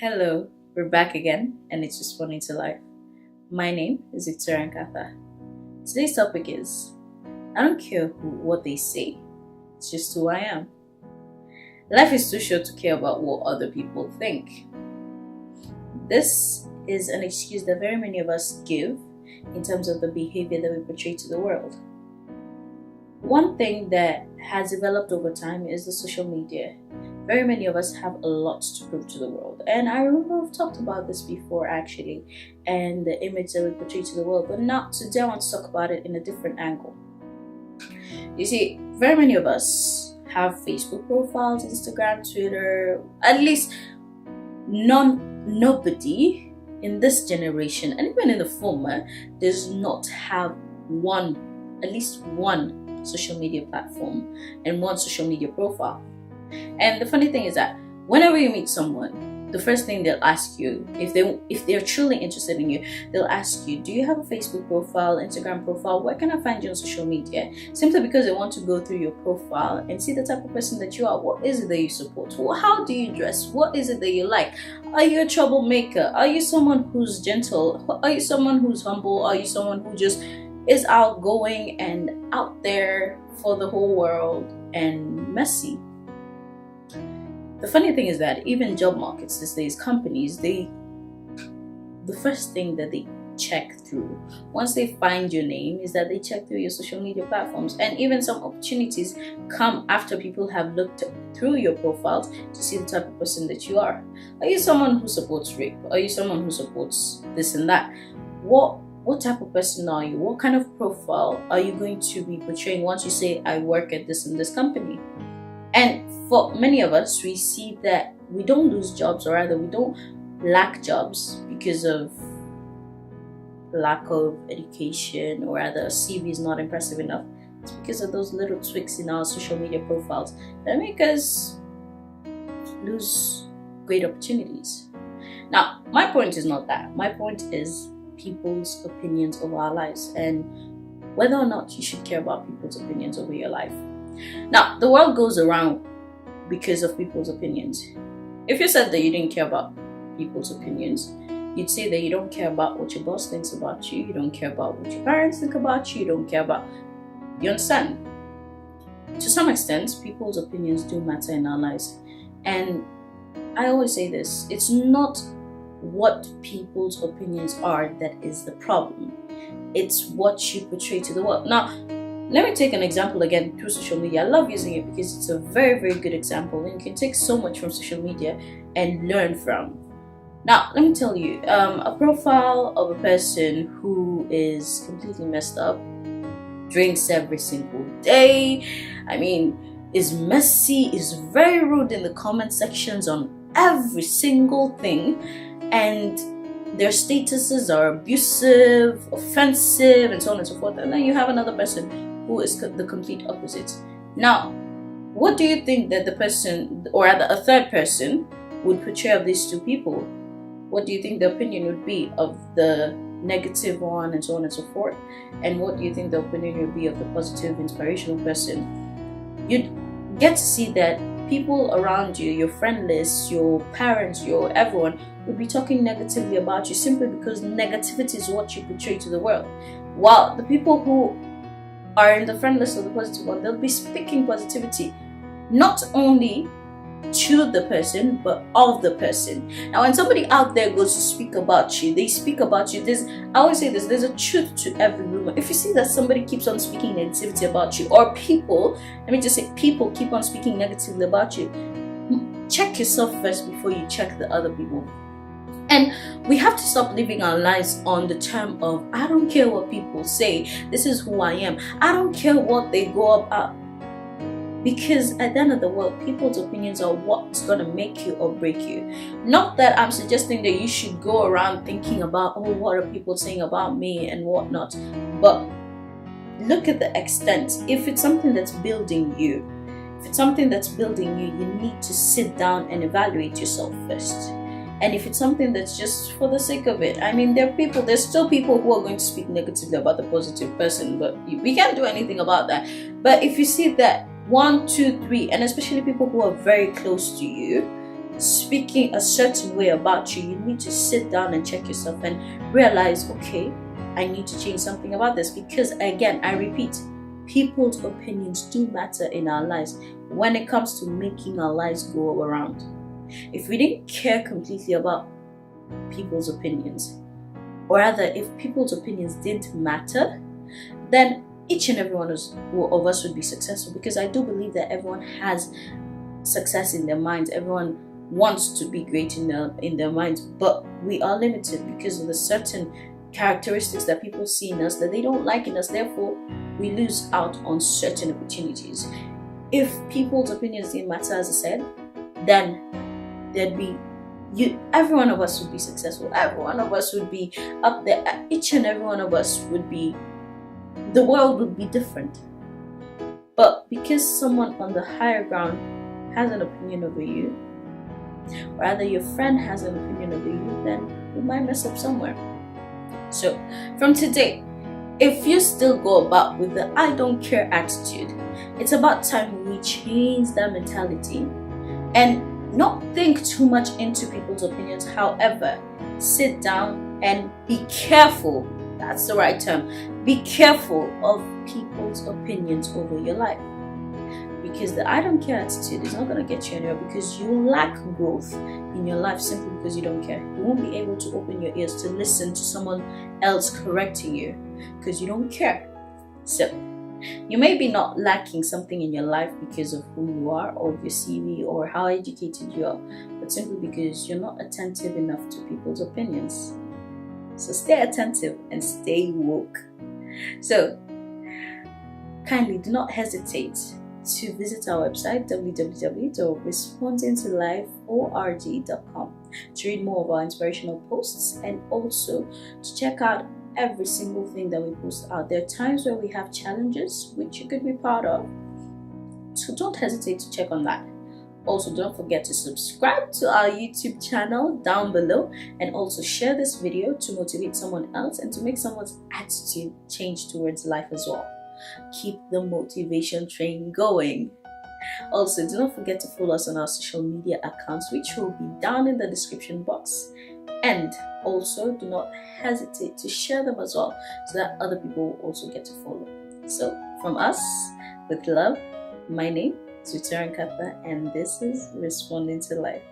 Hello, we're back again, and it's Responding to Life. My name is NKATHA. Today's topic is I don't care what they say, it's just who I am. Life is too short to care about what other people think. This is an excuse that very many of us give in terms of the behavior that we portray to the world. One thing that has developed over time is the social media. Very many of us have a lot to prove to the world. And I remember we've talked about this before actually, and the image that we portray to the world, but not today. I want to talk about it in a different angle. You see, very many of us have Facebook profiles, Instagram, Twitter, at least nobody in this generation, and even in the former, does not have at least one social media platform and one social media profile. And the funny thing is that whenever you meet someone, the first thing they'll ask you, if they're truly interested in you, they'll ask you, do you have a Facebook profile, Instagram profile? Where can I find you on social media? Simply because they want to go through your profile and see the type of person that you are. What is it that you support? How do you dress? What is it that you like? Are you a troublemaker? Are you someone who's gentle? Are you someone who's humble? Are you someone who just is outgoing and out there for the whole world and messy? The funny thing is that even job markets these days, companies, the first thing that they check through once they find your name is that they check through your social media platforms. And even some opportunities come after people have looked through your profiles to see the type of person that you are. Are you someone who supports rape? Are you someone who supports this and that? What type of person are you? What kind of profile are you going to be portraying once you say, I work at this and this company? And for many of us, we see that we don't lose jobs, or rather we don't lack jobs because of lack of education, or rather CV is not impressive enough. It's because of those little tweaks in our social media profiles that make us lose great opportunities. Now, my point is not that. My point is people's opinions over our lives, and whether or not you should care about people's opinions over your life. Now, the world goes around because of people's opinions. If you said that you didn't care about people's opinions, you'd say that you don't care about what your boss thinks about you, you don't care about what your parents think about you, you don't care about... You understand? To some extent, people's opinions do matter in our lives. And I always say this, it's not what people's opinions are that is the problem. It's what you portray to the world. Now, let me take an example again through social media. I love using it because it's a very, very good example, and you can take so much from social media and learn from. Now, let me tell you, a profile of a person who is completely messed up, drinks every single day, is messy, is very rude in the comment sections on every single thing, and their statuses are abusive, offensive, and so on and so forth. And then you have another person who is the complete opposite. Now, what do you think that the person, or rather a third person, would portray of these two people? What do you think the opinion would be of the negative one, and so on and so forth? And what do you think the opinion would be of the positive, inspirational person? You'd get to see that people around you, your friend list, your parents, your everyone, would be talking negatively about you simply because negativity is what you portray to the world. While the people who are in the friend list of the positive one, they'll be speaking positivity not only to the person but of the person. Now, when somebody out there goes to speak about you, they speak about you. I always say this, there's a truth to every rumor. If you see that somebody keeps on speaking negativity about you, or people keep on speaking negatively about you, check yourself first before you check the other people. And we have to stop living our lives on the term of, I don't care what people say, this is who I am. I don't care what they go about. Because at the end of the world, people's opinions are what's going to make you or break you. Not that I'm suggesting that you should go around thinking about, oh, what are people saying about me and whatnot. But look at the extent. If it's something that's building you, you need to sit down and evaluate yourself first. And if it's something that's just for the sake of it, there's still people who are going to speak negatively about the positive person, but we can't do anything about that. But if you see that 1, 2, 3, and especially people who are very close to you, speaking a certain way about you, you need to sit down and check yourself and realize, okay, I need to change something about this. Because again, I repeat, people's opinions do matter in our lives when it comes to making our lives go around. If we didn't care completely about people's opinions, or rather if people's opinions didn't matter, then each and every one of us would be successful. Because I do believe that everyone has success in their minds, everyone wants to be great in their minds, but we are limited because of the certain characteristics that people see in us that they don't like in us. Therefore, we lose out on certain opportunities. If people's opinions didn't matter, as I said, then every one of us would be successful. Every one of us would be up there. Each and every one of us would be, the world would be different. But because someone on the higher ground has an opinion over you, or rather your friend has an opinion over you, then you might mess up somewhere. So from today, if you still go about with the I don't care attitude, it's about time we change that mentality and not think too much into people's opinions. However, sit down and be careful. That's the right term. Be careful of people's opinions over your life. Because the I don't care attitude is not going to get you anywhere, because you lack growth in your life simply because you don't care. You won't be able to open your ears to listen to someone else correcting you because you don't care. So, you may be not lacking something in your life because of who you are or your CV or how educated you are, but simply because you're not attentive enough to people's opinions. So stay attentive and stay woke. So kindly do not hesitate to visit our website www.respondingtolife.org.com to read more of our inspirational posts and also to check out every single thing that we post out. There are times where we have challenges which you could be proud of, so don't hesitate to check on that. Also, don't forget to subscribe to our YouTube channel down below, and also share this video to motivate someone else and to make someone's attitude change towards life as well. Keep the motivation train going. Also, do not forget to follow us on our social media accounts, which will be down in the description box. And also, do not hesitate to share them as well, so that other people will also get to follow. So, from us, with love, my name is NKATHA, and this is Responding to Life.